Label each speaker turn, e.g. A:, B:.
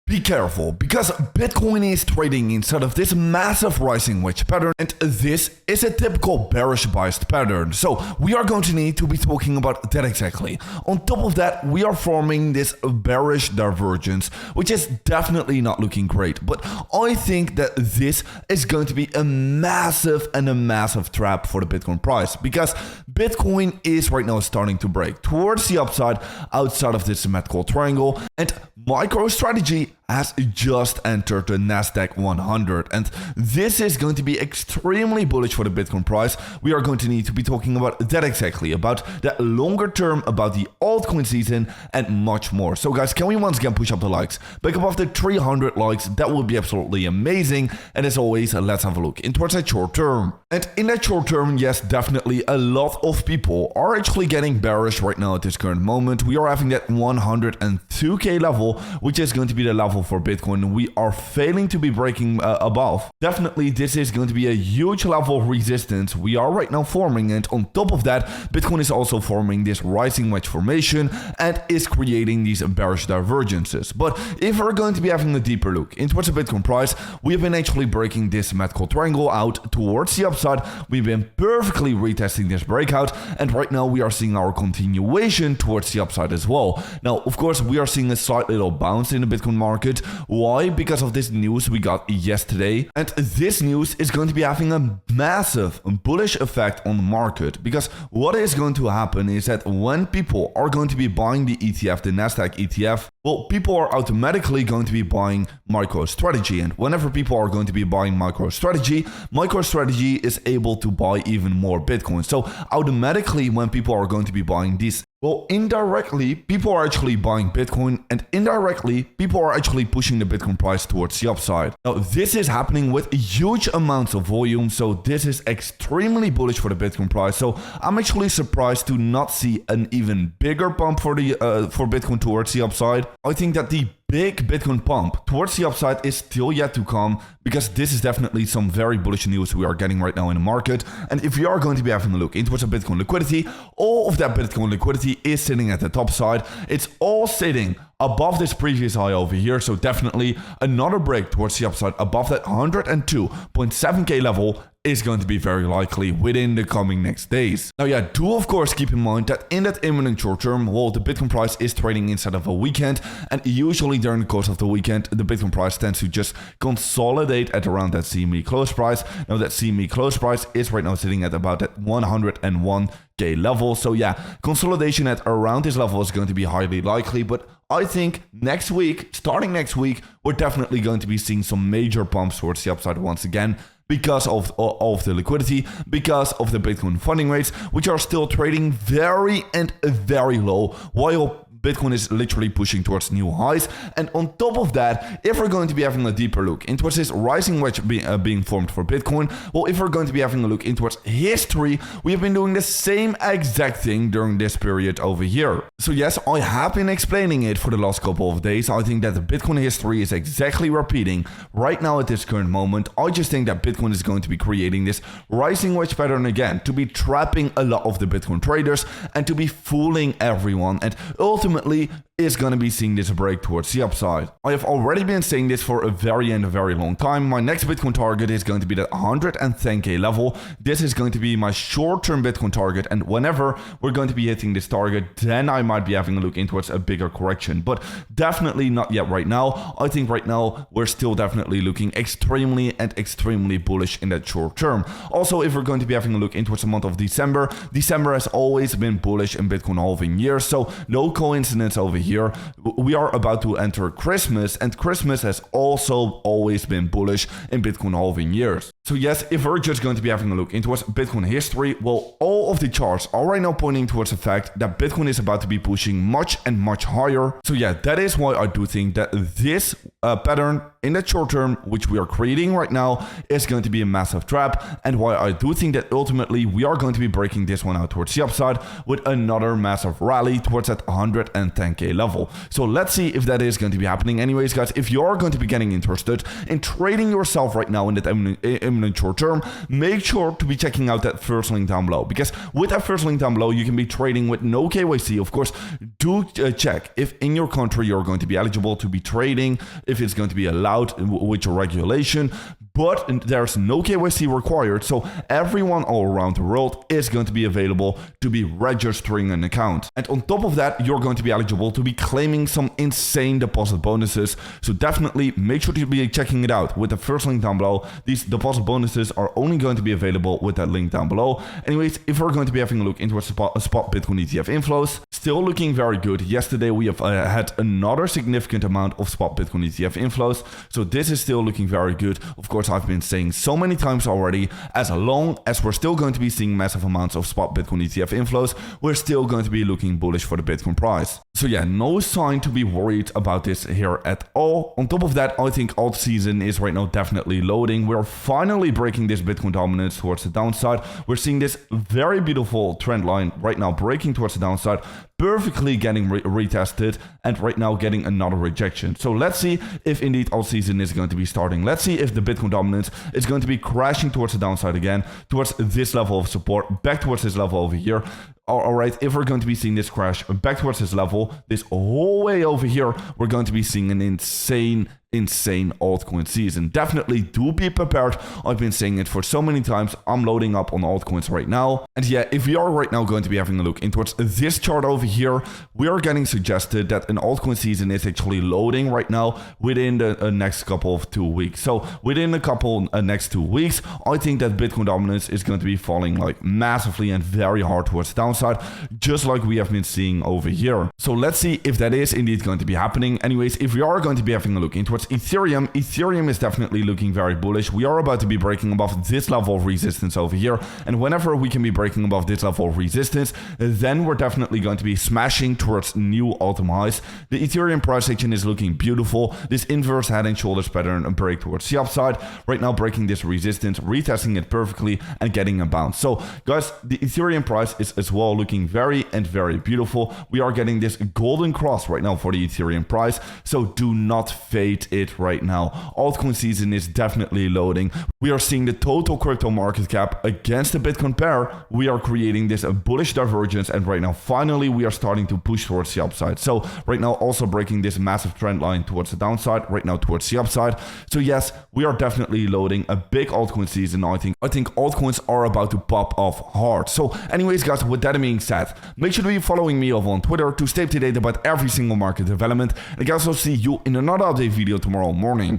A: Be careful, because Bitcoin is trading inside of this massive rising wedge pattern, and this is a typical bearish biased pattern. So we are going to need to be talking about that exactly. On top of that, we are forming this bearish divergence, which is definitely not looking great. But I think that this is going to be a massive trap for the Bitcoin price, because Bitcoin is right now starting to break towards the upside outside of this symmetrical triangle, and MicroStrategy has just entered the Nasdaq 100, and this is going to be extremely bullish for the Bitcoin price. We are going to need to be talking about that exactly, about that longer term, about the altcoin season, and much more. So guys, can we once again push up the likes back above the 300 likes? That would be absolutely amazing. And as always, let's have a look into that short term. And in that short term, yes, definitely a lot of people are actually getting bearish right now at this current moment. We are having that 102k level, which is going to be the level for Bitcoin we are failing to be breaking above. Definitely this is going to be a huge level of resistance we are right now forming, and on top of that, Bitcoin is also forming this rising wedge formation and is creating these bearish divergences. But if we're going to be having a deeper look into what's the Bitcoin price, we have been actually breaking this symmetrical triangle out towards the upside. We've been perfectly retesting this breakout, and right now we are seeing our continuation towards the upside as well. Now, of course, we are seeing a slight little bounce in the Bitcoin market. Why? Because of this news we got yesterday, and this news is going to be having a massive bullish effect on the market, because what is going to happen is that when people are going to be buying the ETF, the Nasdaq ETF, well, people are automatically going to be buying MicroStrategy, and whenever people are going to be buying MicroStrategy is able to buy even more Bitcoin. So automatically when people are going to be buying these, well, indirectly, people are actually buying Bitcoin, and indirectly, people are actually pushing the Bitcoin price towards the upside. Now, this is happening with huge amounts of volume, so this is extremely bullish for the Bitcoin price. So I'm actually surprised to not see an even bigger pump for Bitcoin towards the upside. I think that the big Bitcoin pump towards the upside is still yet to come, because this is definitely some very bullish news we are getting right now in the market. And if we are going to be having a look into what's the Bitcoin liquidity, all of that Bitcoin liquidity is sitting at the top side. It's all sitting above this previous high over here, so definitely another break towards the upside above that 102.7k level is going to be very likely within the coming next days. Now, yeah, do of course keep in mind that in that imminent short term, well, the Bitcoin price is trading inside of a weekend, and usually during the course of the weekend, the Bitcoin price tends to just consolidate at around that CME close price. Now, that CME close price is right now sitting at about that 101k level. So yeah, consolidation at around this level is going to be highly likely, but I think next week, starting next week, we're definitely going to be seeing some major pumps towards the upside once again, because of the liquidity, because of the Bitcoin funding rates, which are still trading very low, while Bitcoin is literally pushing towards new highs. And on top of that, if we're going to be having a deeper look into what's this rising wedge being formed for Bitcoin, well, if we're going to be having a look into what's history, we have been doing the same exact thing during this period over here. So yes, I have been explaining it for the last couple of days. I think that the Bitcoin history is exactly repeating right now at this current moment. I just think that Bitcoin is going to be creating this rising wedge pattern again, to be trapping a lot of the Bitcoin traders and to be fooling everyone, and ultimately is going to be seeing this break towards the upside. I have already been saying this for a very long time. My next Bitcoin target is going to be that 110k level. This is going to be my short-term Bitcoin target, and whenever we're going to be hitting this target, then I might be having a look into a bigger correction, but definitely not yet right now. I think right now we're still definitely looking extremely bullish in that short term. Also, if we're going to be having a look into the month of December, December has always been bullish in Bitcoin halving years, so no coincidence over here. We are about to enter Christmas, and Christmas has also always been bullish in Bitcoin halving years. So yes, if we're just going to be having a look into Bitcoin history, well, all of the charts are right now pointing towards the fact that Bitcoin is about to be pushing much higher. So yeah, that is why I do think that this pattern in the short term, which we are creating right now, is going to be a massive trap, and why I do think that ultimately we are going to be breaking this one out towards the upside with another massive rally towards that 110k level. So let's see if that is going to be happening. Anyways, guys, if you are going to be getting interested in trading yourself right now in that imminent medium and short term, make sure to be checking out that first link down below, because with that first link down below, you can be trading with no KYC. Of course, do check if in your country you're going to be eligible to be trading, if it's going to be allowed with your regulation. But there's no KYC required, so everyone all around the world is going to be available to be registering an account. And on top of that, you're going to be eligible to be claiming some insane deposit bonuses. So definitely make sure to be checking it out with the first link down below. These deposit bonuses are only going to be available with that link down below. Anyways, if we're going to be having a look into spot Bitcoin ETF inflows, still looking very good. Yesterday, we have had another significant amount of spot Bitcoin ETF inflows. So this is still looking very good. Of course, I've been saying so many times already, as long as we're still going to be seeing massive amounts of spot Bitcoin ETF inflows, we're still going to be looking bullish for the Bitcoin price. So yeah, no sign to be worried about this here at all. On top of that, I think alt season is right now definitely loading. We're finally breaking this Bitcoin dominance towards the downside. We're seeing this very beautiful trend line right now breaking towards the downside, perfectly getting retested, and right now getting another rejection. So let's see if indeed alt season is going to be starting. Let's see if the Bitcoin dominance is going to be crashing towards the downside again, towards this level of support, back towards this level over here. All right, if we're going to be seeing this crash back towards this level, this whole way over here, we're going to be seeing an insane altcoin season. Definitely do be prepared. I've been saying it for so many times. I'm loading up on altcoins right now. And yeah, if we are right now going to be having a look in towards this chart over here, we are getting suggested that an altcoin season is actually loading right now within the next couple of 2 weeks. So within a couple next 2 weeks, I think that Bitcoin dominance is going to be falling like massively and very hard towards the downside, just like we have been seeing over here. So let's see if that is indeed going to be happening. Anyways, if we are going to be having a look in towards Ethereum is definitely looking very bullish. We are about to be breaking above this level of resistance over here, and whenever we can be breaking above this level of resistance, then we're definitely going to be smashing towards new all-time highs. The Ethereum price action is looking beautiful. This inverse head and shoulders pattern and break towards the upside, right now breaking this resistance, retesting it perfectly and getting a bounce. So guys, the Ethereum price is as well looking very beautiful. We are getting this golden cross right now for the Ethereum price, so do not fade it right now. Altcoin season is definitely loading. We are seeing the total crypto market cap against the Bitcoin pair. We are creating this bullish divergence, and right now finally we are starting to push towards the upside. So right now also breaking this massive trend line towards the downside, right now towards the upside. So yes, we are definitely loading a big altcoin season. I think altcoins are about to pop off hard. So anyways guys, with that being said, make sure to be following me over on Twitter to stay up to date about every single market development. And I can also see you in another update video tomorrow morning.